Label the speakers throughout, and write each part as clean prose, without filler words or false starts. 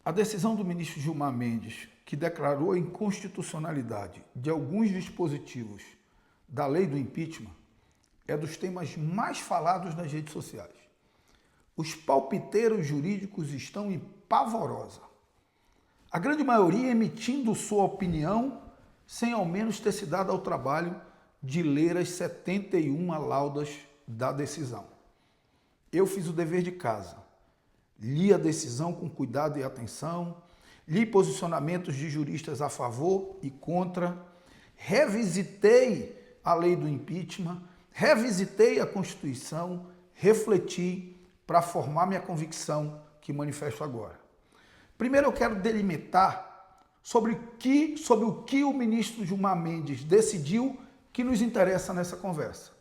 Speaker 1: A decisão do ministro Gilmar Mendes, que declarou a inconstitucionalidade de alguns dispositivos da lei do impeachment, é dos temas mais falados nas redes sociais. Os palpiteiros jurídicos estão em pavorosa. A grande maioria emitindo sua opinião sem ao menos ter se dado ao trabalho de ler as 71 laudas da decisão. Eu fiz o dever de casa. Li a decisão com cuidado e atenção, li posicionamentos de juristas a favor e contra, revisitei a lei do impeachment, revisitei a Constituição, refleti para formar minha convicção que manifesto agora. Primeiro eu quero delimitar sobre o que o ministro Gilmar Mendes decidiu que nos interessa nessa conversa.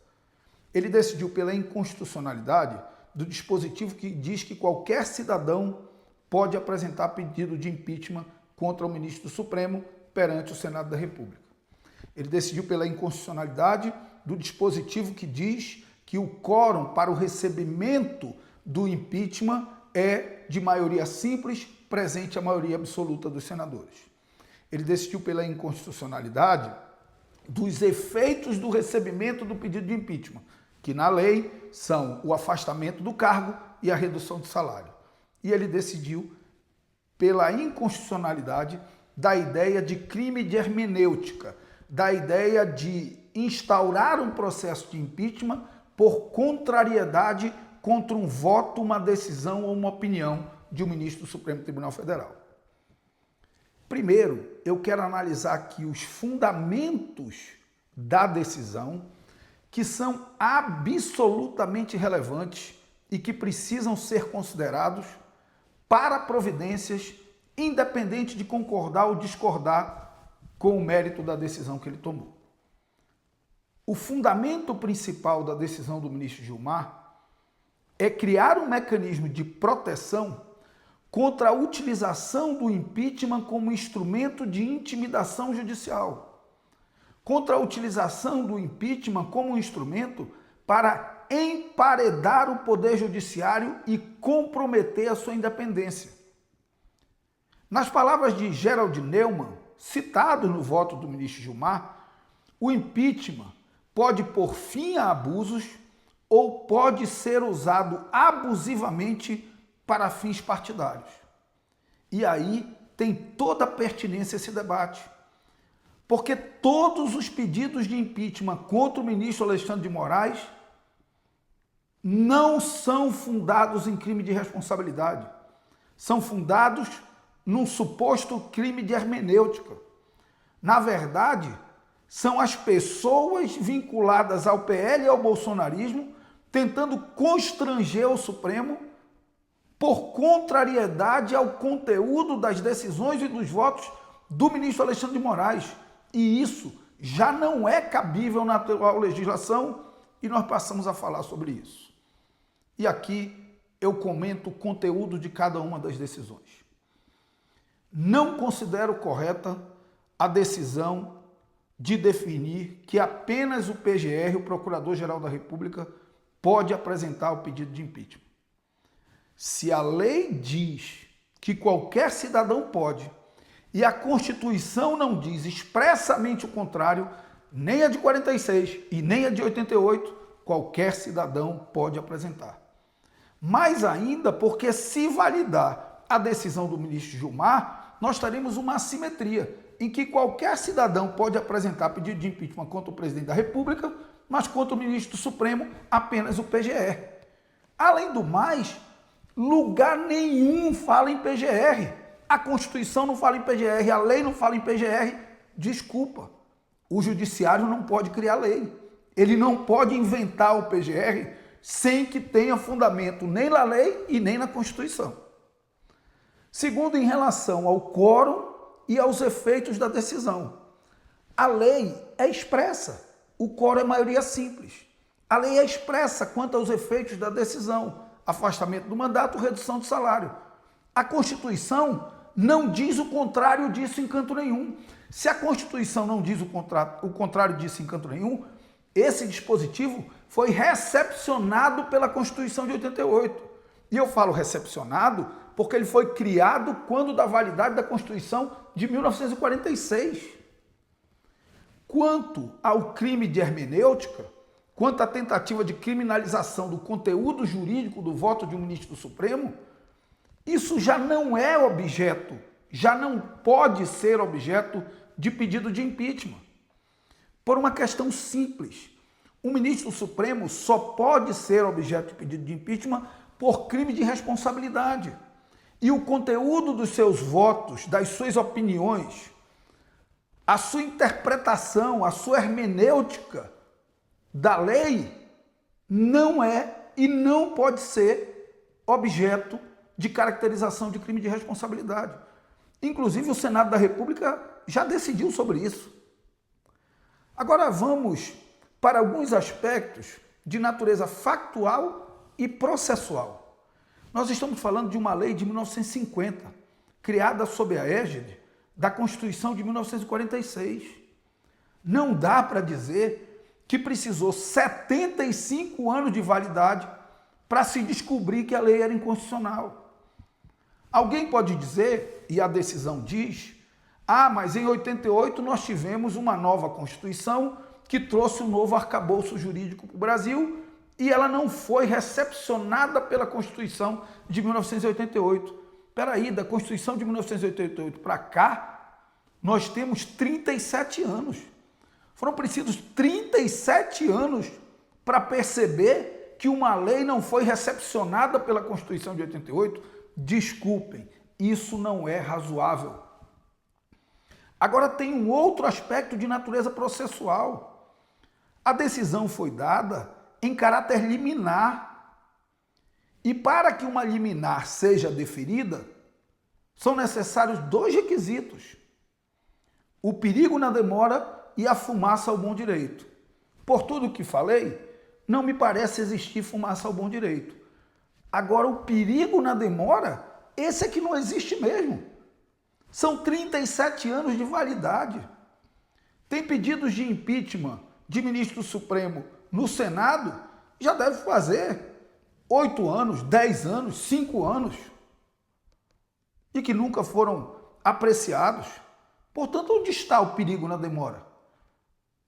Speaker 1: Ele decidiu pela inconstitucionalidade do dispositivo que diz que qualquer cidadão pode apresentar pedido de impeachment contra o ministro do Supremo perante o Senado da República. Ele decidiu pela inconstitucionalidade do dispositivo que diz que o quórum para o recebimento do impeachment é de maioria simples, presente a maioria absoluta dos senadores. Ele decidiu pela inconstitucionalidade dos efeitos do recebimento do pedido de impeachment, que na lei são o afastamento do cargo e a redução de salário. E ele decidiu pela inconstitucionalidade da ideia de crime de hermenêutica, da ideia de instaurar um processo de impeachment por contrariedade contra um voto, uma decisão ou uma opinião de um ministro do Supremo Tribunal Federal. Primeiro, eu quero analisar aqui os fundamentos da decisão, que são absolutamente relevantes e que precisam ser considerados para providências, independente de concordar ou discordar com o mérito da decisão que ele tomou. O fundamento principal da decisão do ministro Gilmar é criar um mecanismo de proteção contra a utilização do impeachment como instrumento de intimidação judicial, contra a utilização do impeachment como instrumento para emparedar o Poder Judiciário e comprometer a sua independência. Nas palavras de Gerald Neumann, citado no voto do ministro Gilmar, o impeachment pode pôr fim a abusos ou pode ser usado abusivamente para fins partidários. E aí tem toda a pertinência esse debate. Porque todos os pedidos de impeachment contra o ministro Alexandre de Moraes não são fundados em crime de responsabilidade. São fundados num suposto crime de hermenêutica. Na verdade, são as pessoas vinculadas ao PL e ao bolsonarismo tentando constranger o Supremo por contrariedade ao conteúdo das decisões e dos votos do ministro Alexandre de Moraes. E isso já não é cabível na atual legislação e nós passamos a falar sobre isso. E aqui eu comento o conteúdo de cada uma das decisões. Não considero correta a decisão de definir que apenas o PGR, o Procurador-Geral da República, pode apresentar o pedido de impeachment. Se a lei diz que qualquer cidadão pode, e a Constituição não diz expressamente o contrário, nem a de 46 e nem a de 88, qualquer cidadão pode apresentar. Mais ainda porque se validar a decisão do ministro Gilmar, nós teremos uma assimetria, em que qualquer cidadão pode apresentar pedido de impeachment contra o presidente da República, mas contra o ministro do Supremo, apenas o PGR. Além do mais, lugar nenhum fala em PGR. A Constituição não fala em PGR, a lei não fala em PGR. Desculpa, o Judiciário não pode criar lei. Ele não pode inventar o PGR sem que tenha fundamento nem na lei e nem na Constituição. Segundo, em relação ao quórum e aos efeitos da decisão. A lei é expressa, o quórum é maioria simples. A lei é expressa quanto aos efeitos da decisão, afastamento do mandato, redução do salário. A Constituição não diz o contrário disso em canto nenhum. Se a Constituição não diz o contrário disso em canto nenhum, esse dispositivo foi recepcionado pela Constituição de 88. E eu falo recepcionado porque ele foi criado quando da validade da Constituição de 1946. Quanto ao crime de hermenêutica, quanto à tentativa de criminalização do conteúdo jurídico do voto de um ministro do Supremo, isso já não é objeto, já não pode ser objeto de pedido de impeachment. Por uma questão simples. Um ministro do Supremo só pode ser objeto de pedido de impeachment por crime de responsabilidade. E o conteúdo dos seus votos, das suas opiniões, a sua interpretação, a sua hermenêutica da lei não é e não pode ser objeto de caracterização de crime de responsabilidade. Inclusive, o Senado da República já decidiu sobre isso. Agora vamos para alguns aspectos de natureza factual e processual. Nós estamos falando de uma lei de 1950, criada sob a égide da Constituição de 1946. Não dá para dizer que precisou 75 anos de validade para se descobrir que a lei era inconstitucional. Alguém pode dizer, e a decisão diz, mas em 88 nós tivemos uma nova Constituição que trouxe um novo arcabouço jurídico para o Brasil e ela não foi recepcionada pela Constituição de 1988. Espera aí, da Constituição de 1988 para cá, nós temos 37 anos. Foram precisos 37 anos para perceber que uma lei não foi recepcionada pela Constituição de 88. Desculpem, isso não é razoável. Agora tem um outro aspecto de natureza processual. A decisão foi dada em caráter liminar. E para que uma liminar seja deferida, são necessários dois requisitos: o perigo na demora e a fumaça ao bom direito. Por tudo que falei, não me parece existir fumaça ao bom direito. Agora, o perigo na demora, esse é que não existe mesmo. São 37 anos de validade. Tem pedidos de impeachment de ministro do Supremo no Senado, já deve fazer 8 anos, 10 anos, 5 anos, e que nunca foram apreciados. Portanto, onde está o perigo na demora?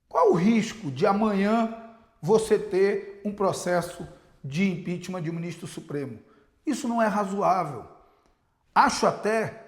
Speaker 1: Qual o risco de amanhã você ter um processo de impeachment de um ministro do Supremo? Isso não é razoável. Acho até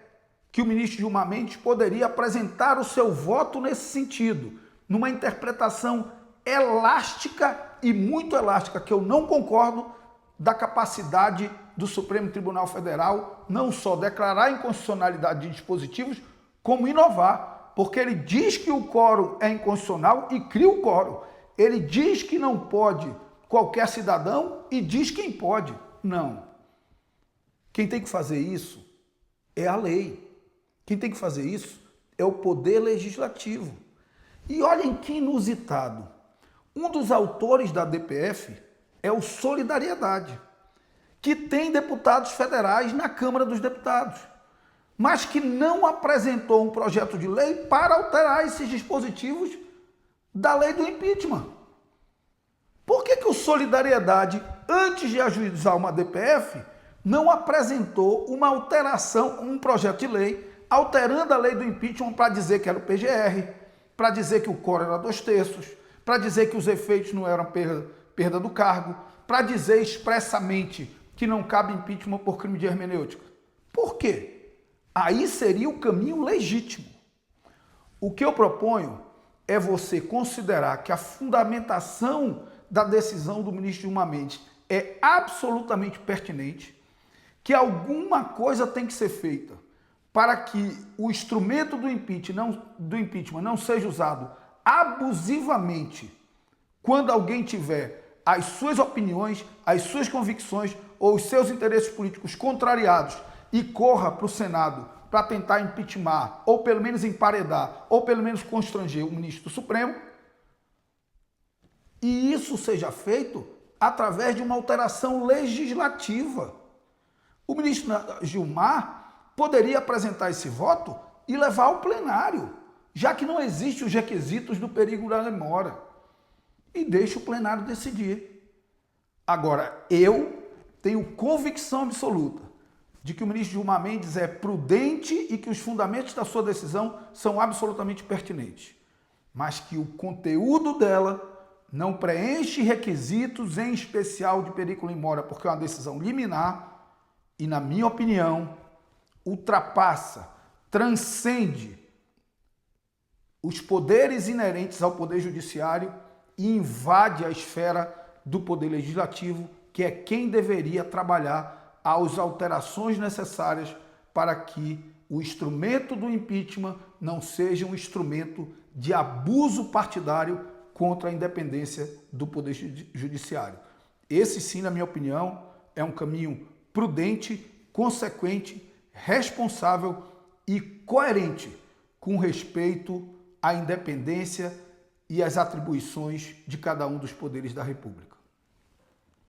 Speaker 1: que o ministro Gilmar Mendes poderia apresentar o seu voto nesse sentido, numa interpretação elástica e muito elástica, que eu não concordo, da capacidade do Supremo Tribunal Federal não só declarar a inconstitucionalidade de dispositivos, como inovar, porque ele diz que o quórum é inconstitucional e cria o quórum. Ele diz que não pode qualquer cidadão e diz quem pode. Não. Quem tem que fazer isso é a lei. Quem tem que fazer isso é o Poder Legislativo. E olhem que inusitado. Um dos autores da DPF é o Solidariedade, que tem deputados federais na Câmara dos Deputados, mas que não apresentou um projeto de lei para alterar esses dispositivos da lei do impeachment. Por que o Solidariedade, antes de ajuizar uma DPF, não apresentou uma alteração, um projeto de lei, alterando a lei do impeachment para dizer que era o PGR, para dizer que o quórum era 2/3, para dizer que os efeitos não eram perda do cargo, para dizer expressamente que não cabe impeachment por crime de hermenêutica? Por quê? Aí seria o caminho legítimo. O que eu proponho é você considerar que a fundamentação da decisão do ministro Gilmar Mendes é absolutamente pertinente, que alguma coisa tem que ser feita para que o instrumento do impeachment não seja usado abusivamente quando alguém tiver as suas opiniões, as suas convicções ou os seus interesses políticos contrariados e corra para o Senado para tentar impeachment, ou pelo menos emparedar, ou pelo menos constranger o ministro do Supremo, e isso seja feito através de uma alteração legislativa. O ministro Gilmar poderia apresentar esse voto e levar ao plenário, já que não existem os requisitos do perigo da demora, e deixa o plenário decidir. Agora, eu tenho convicção absoluta de que o ministro Gilmar Mendes é prudente e que os fundamentos da sua decisão são absolutamente pertinentes, mas que o conteúdo dela não preenche requisitos, em especial de periculum in mora, porque é uma decisão liminar e, na minha opinião, ultrapassa, transcende os poderes inerentes ao Poder Judiciário e invade a esfera do Poder Legislativo, que é quem deveria trabalhar as alterações necessárias para que o instrumento do impeachment não seja um instrumento de abuso partidário contra a independência do Poder Judiciário. Esse, sim, na minha opinião, é um caminho prudente, consequente, responsável e coerente com respeito à independência e às atribuições de cada um dos poderes da República.